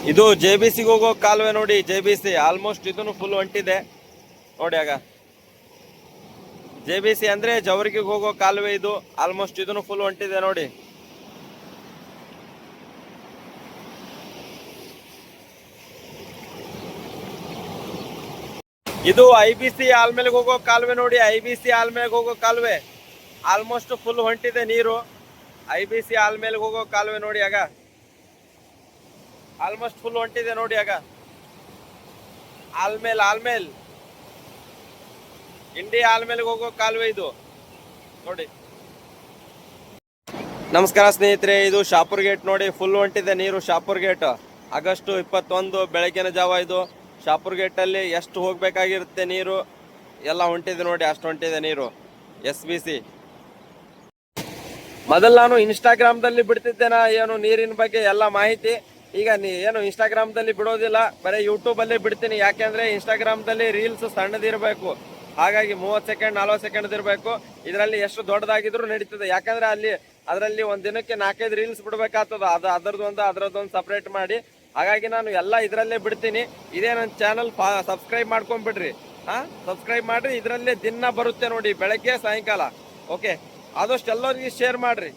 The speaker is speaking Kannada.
ಇದು JBC ಹೋಗೋ ಕಾಲುವೆ ನೋಡಿ. JBC ಆಲ್ಮೋಸ್ಟ್ ಇದನ್ನು ಫುಲ್ ಹೊಂಟಿದೆ ನೋಡಿ. ಆಗ JBC ಅಂದ್ರೆ ಜವರ್ಗಿಗೆ ಹೋಗೋ ಕಾಲುವೆ ಇದು. ಆಲ್ಮೋಸ್ಟ್ ಇದನ್ನು ಫುಲ್ ಹೊಂಟಿದೆ ನೋಡಿ. ಇದು IBC ಆಲ್ಮೇಲೆಗೆ ಹೋಗೋ ಕಾಲುವೆ ನೋಡಿ. IBC ಆಲ್ಮೇಲೆಗೆ ಹೋಗೋ ಕಾಲುವೆ ಆಲ್ಮೋಸ್ಟ್ ಫುಲ್ ಹೊಂಟಿದೆ ನೀರು. IBC ಆಲ್ಮೇಲೆಗೆ ಹೋಗೋ ಕಾಲುವೆ ನೋಡಿ. ಆಗ ಆಲ್ಮೋಸ್ಟ್ ಫುಲ್ ಹೊಂಟಿದೆ ನೋಡಿ. ಆಗ ಆಲ್ಮೇಲ್ ಇಂಡಿಯಾ ಆಲ್ಮೇಲೆಗೆ ಹೋಗೋ ಕಾಲುವೆ ಇದು ನೋಡಿ. ನಮಸ್ಕಾರ ಸ್ನೇಹಿತರೆ, ಇದು ಶಾಪುರ್ ಗೇಟ್ ನೋಡಿ. ಫುಲ್ ಹೊಂಟಿದೆ ನೀರು ಶಾಪುರ್ ಗೇಟ್. ಆಗಸ್ಟ್ 21 ಬೆಳಗಿನ ಜಾವ ಇದು. ಶಾಪುರ್ ಗೇಟ್ ಅಲ್ಲಿ ಎಷ್ಟು ಹೋಗ್ಬೇಕಾಗಿರುತ್ತೆ ನೀರು ಎಲ್ಲ ಹೊಂಟಿದೆ ನೋಡಿ. ಅಷ್ಟು ಹೊಂಟಿದೆ ನೀರು. SBC ಮೊದಲು ನಾನು ಇನ್ಸ್ಟಾಗ್ರಾಮ್ದಲ್ಲಿ ಬಿಡ್ತಿದ್ದೇನ ಏನು ನೀರಿನ ಬಗ್ಗೆ ಎಲ್ಲ ಮಾಹಿತಿ. ಈಗ ಏನು ಇನ್ಸ್ಟಾಗ್ರಾಮ್ದಲ್ಲಿ ಬಿಡೋದಿಲ್ಲ, ಬರೀ ಯೂಟ್ಯೂಬಲ್ಲೇ ಬಿಡ್ತೀನಿ. ಯಾಕೆಂದ್ರೆ ಇನ್ಸ್ಟಾಗ್ರಾಮ್ದಲ್ಲಿ ರೀಲ್ಸ್ ಸಣ್ಣದಿರಬೇಕು, ಹಾಗಾಗಿ 30 ಸೆಕೆಂಡ್ 40 ಸೆಕೆಂಡ್ ಇರಬೇಕು. ಇದರಲ್ಲಿ ಎಷ್ಟು ದೊಡ್ಡದಾಗಿದ್ರು ನಡೀತದೆ. ಯಾಕಂದ್ರೆ ಅದರಲ್ಲಿ ಒಂದ್ ದಿನಕ್ಕೆ 4-5 ರೀಲ್ಸ್ ಬಿಡ್ಬೇಕಾಗ್ತದ. ಅದರದ್ದೊಂದು ಸಪ್ರೇಟ್ ಮಾಡಿ. ಹಾಗಾಗಿ ನಾನು ಎಲ್ಲ ಇದರಲ್ಲೇ ಬಿಡ್ತೀನಿ. ಇದೇ ನನ್ನ ಚಾನಲ್ ಸಬ್ಸ್ಕ್ರೈಬ್ ಮಾಡ್ಕೊಂಡ್ಬಿಡ್ರಿ. ಸಬ್ಸ್ಕ್ರೈಬ್ ಮಾಡ್ರಿ. ಇದರಲ್ಲೇ ದಿನ ಬರುತ್ತೆ ನೋಡಿ, ಬೆಳಗ್ಗೆ ಸಾಯಂಕಾಲ. ಓಕೆ, ಆದಷ್ಟು ಎಲ್ಲರಿಗೂ ಶೇರ್ ಮಾಡ್ರಿ.